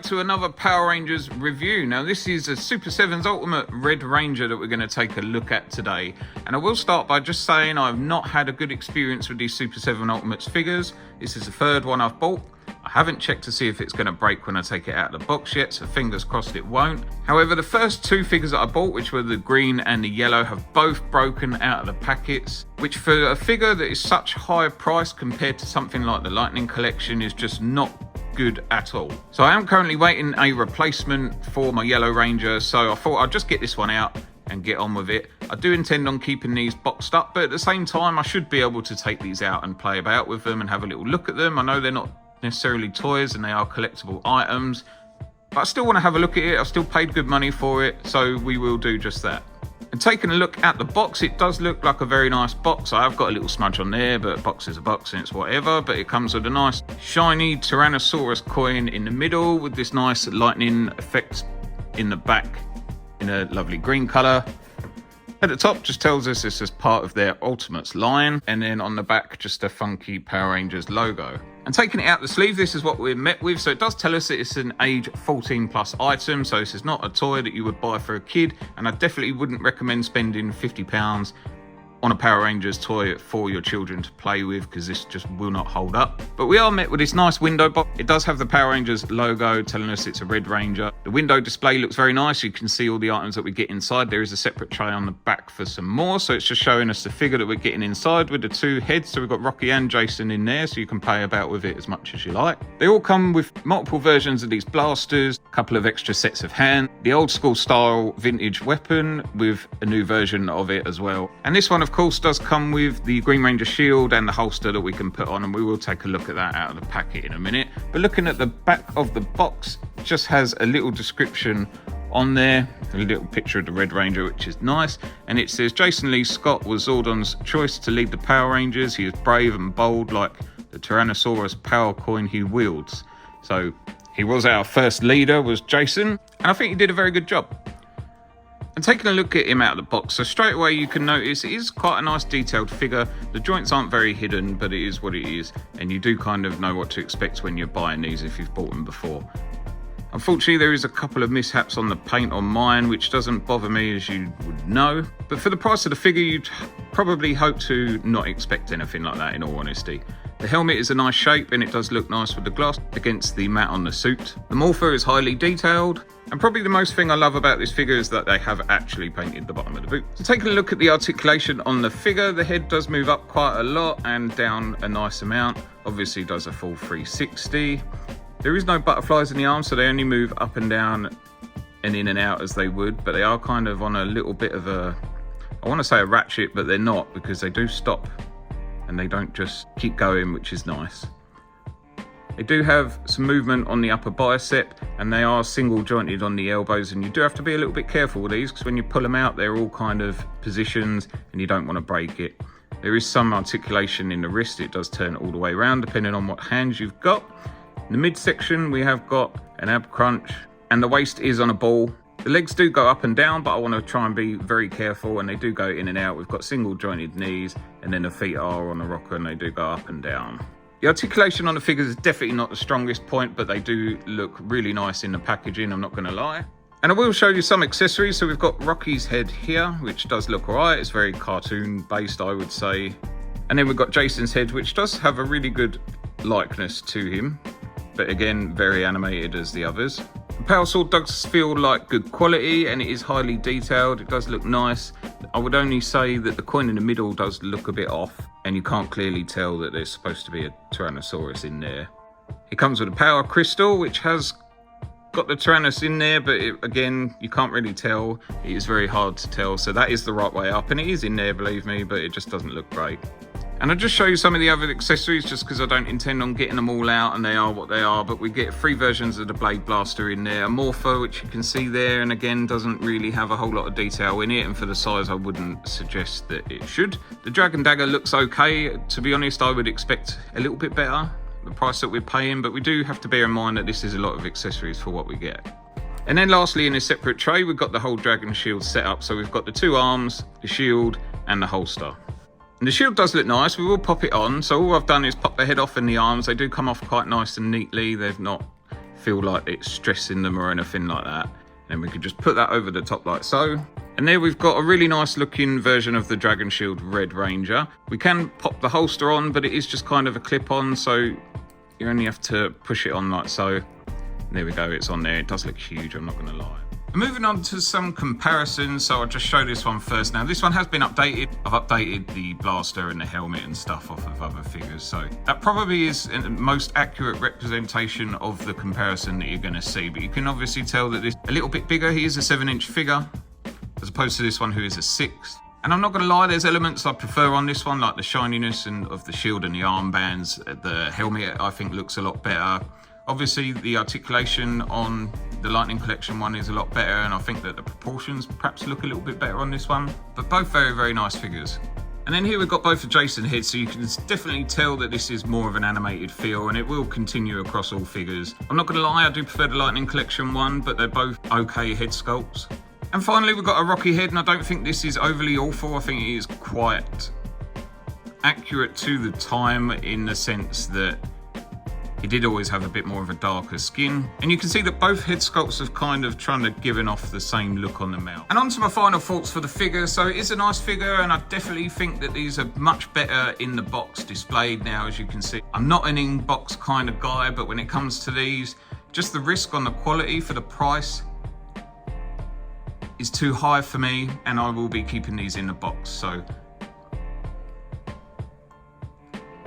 to another Power Rangers review. Now this is a Super 7's Ultimate Red Ranger that we're going to take a look at today. And I will start by just saying I've not had a good experience with these Super 7 Ultimates figures. This is the third one I've bought. I haven't checked to see if it's going to break when I take it out of the box yet, so fingers crossed it won't. However, the first two figures that I bought, which were the green and the yellow, have both broken out of the packets, which for a figure that is such high price compared to something like the Lightning Collection is just not good at all. So I am currently waiting a replacement for my Yellow Ranger, so I thought I'd just get this one out and get on with it. I do intend on keeping these boxed up, but at the same time I should be able to take these out and play about with them and have a little look at them. I know they're not necessarily toys and they are collectible items, but I still want to have a look at it. I've still paid good money for it, so we will do just that. And taking a look at the box, it does look like a very nice box. I have got a little smudge on there, but a box is a box and it's whatever. But it comes with a nice shiny Tyrannosaurus coin in the middle with this nice lightning effect in the back in a lovely green colour. At the top just tells us this is part of their Ultimates line, and then on the back just a funky Power Rangers logo. And taking it out the sleeve, this is what we're met with. So it does tell us that it's an age 14 plus item, so this is not a toy that you would buy for a kid, and I definitely wouldn't recommend spending £50 on a Power Rangers toy for your children to play with, because this just will not hold up. But we are met with this nice window box. It does have the Power Rangers logo telling us it's a Red Ranger. The window display looks very nice. You can see all the items that we get inside. There is a separate tray on the back for some more, so it's just showing us the figure that we're getting inside with the two heads. So we've got Rocky and Jason in there, so you can play about with it as much as you like. They all come with multiple versions of these blasters, a couple of extra sets of hands, the old school style vintage weapon with a new version of it as well. And this one, of course, does come with the Green Ranger shield and the holster that we can put on, and we will take a look at that out of the packet in a minute. But looking at the back of the box, it just has a little description on there, a little picture of the Red Ranger, which is nice, and it says Jason Lee Scott was Zordon's choice to lead the Power Rangers. He is brave and bold like the Tyrannosaurus power coin he wields. So he was our first leader, was Jason, and I think he did a very good job. And taking a look at him out of the box, so straight away you can notice it is quite a nice detailed figure. The joints aren't very hidden, but it is what it is, and you do kind of know what to expect when you're buying these if you've bought them before. Unfortunately, there is a couple of mishaps on the paint on mine, which doesn't bother me, as you would know. But for the price of the figure, you'd probably hope to not expect anything like that, in all honesty. The helmet is a nice shape, and it does look nice with the gloss against the matte on the suit. The morpher is highly detailed, and probably the most thing I love about this figure is that they have actually painted the bottom of the boot. So taking a look at the articulation on the figure, the head does move up quite a lot and down a nice amount. Obviously does a full 360. There is no butterflies in the arms, so they only move up and down and in and out as they would, but they are kind of on a little bit of a, I want to say a ratchet, but they're not, because they do stop and they don't just keep going, which is nice. They do have some movement on the upper bicep, and they are single jointed on the elbows, and you do have to be a little bit careful with these, because when you pull them out, they're all kind of positions and you don't want to break it. There is some articulation in the wrist. It does turn all the way around depending on what hands you've got. In the midsection, we have got an ab crunch, and the waist is on a ball. The legs do go up and down, but I want to try and be very careful, and they do go in and out. We've got single jointed knees, and then the feet are on a rocker and they do go up and down. The articulation on the figures is definitely not the strongest point, but they do look really nice in the packaging, I'm not going to lie. And I will show you some accessories. So we've got Rocky's head here, which does look alright. It's very cartoon based, I would say. And then we've got Jason's head, which does have a really good likeness to him, but again, very animated as the others. The Power Sword does feel like good quality, and it is highly detailed. It does look nice. I would only say that the coin in the middle does look a bit off, and you can't clearly tell that there's supposed to be a Tyrannosaurus in there. It comes with a Power Crystal, which has got the Tyrannus in there, but again, you can't really tell. It is very hard to tell, so that is the right way up, and it is in there, believe me, but it just doesn't look great. And I'll just show you some of the other accessories, just because I don't intend on getting them all out, and they are what they are. But we get 3 versions of the Blade Blaster in there. A Morpher, which you can see there, and again, doesn't really have a whole lot of detail in it, and for the size, I wouldn't suggest that it should. The Dragon Dagger looks okay. To be honest, I would expect a little bit better, the price that we're paying, but we do have to bear in mind that this is a lot of accessories for what we get. And then lastly, in a separate tray, we've got the whole Dragon Shield set up. So we've got the 2 arms, the shield, and the holster. And the shield does look nice. We will pop it on. So all I've done is pop the head off and the arms. They do come off quite nice and neatly. They've not feel like it's stressing them or anything like that. Then we could just put that over the top like so. And there we've got a really nice looking version of the Dragon Shield Red Ranger. We can pop the holster on, but it is just kind of a clip on, so you only have to push it on like so. And there we go, it's on there. It does look huge, I'm not gonna lie. Moving on to some comparisons, so I'll just show this one first. Now this one has been updated. I've updated the blaster and the helmet and stuff off of other figures, so that probably is the most accurate representation of the comparison that you're going to see. But you can obviously tell that this is a little bit bigger. He is a 7-inch figure as opposed to this one who is a 6. And I'm not going to lie, there's elements I prefer on this one, like the shininess and of the shield and the armbands. The helmet I think looks a lot better. Obviously the articulation on the Lightning Collection one is a lot better, and I think that the proportions perhaps look a little bit better on this one, but both very, very nice figures. And then here we've got both the Jason heads, so you can definitely tell that this is more of an animated feel, and it will continue across all figures. I'm not going to lie, I do prefer the Lightning Collection one, but they're both okay head sculpts. And finally we've got a Rocky head, and I don't think this is overly awful. I think it is quite accurate to the time in the sense that he did always have a bit more of a darker skin. And you can see that both head sculpts have kind of trying to given off the same look on the mouth. And on to my final thoughts for the figure. So it is a nice figure, and I definitely think that these are much better in the box displayed now, as you can see. I'm not an in-box kind of guy, but when it comes to these, just the risk on the quality for the price is too high for me, and I will be keeping these in the box. So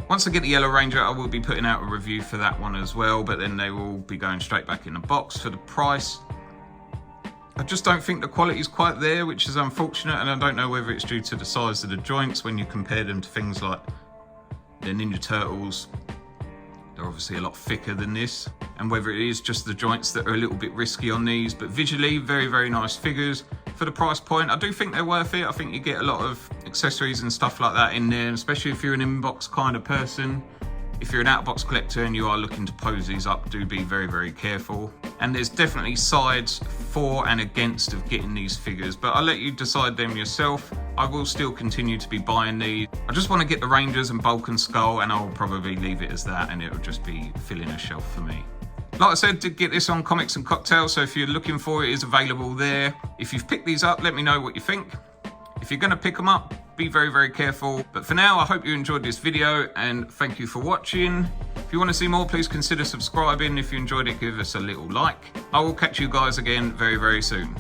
once I get the Yellow Ranger, I will be putting out a review for that one as well, but then they will be going straight back in the box. For the price, I just don't think the quality is quite there, which is unfortunate, and I don't know whether it's due to the size of the joints when you compare them to things like the Ninja Turtles. They're obviously a lot thicker than this, and whether it is just the joints that are a little bit risky on these, but visually, very, very nice figures. For the price point, I do think they're worth it. I think you get a lot of accessories and stuff like that in there, especially if you're an inbox kind of person. If you're an out-of-box collector and you are looking to pose these up, do be very, very careful. And there's definitely sides for and against of getting these figures, but I'll let you decide them yourself. I will still continue to be buying these. I just want to get the Rangers and Bulk and Skull, and I'll probably leave it as that, and it'll just be filling a shelf for me. Like I said, did get this on Comics and Cocktails, so if you're looking for it, it's available there. If you've picked these up, let me know what you think. If you're going to pick them up, be very, very careful. But for now, I hope you enjoyed this video, and thank you for watching. If you want to see more, please consider subscribing. If you enjoyed it, give us a little like. I will catch you guys again very, very soon.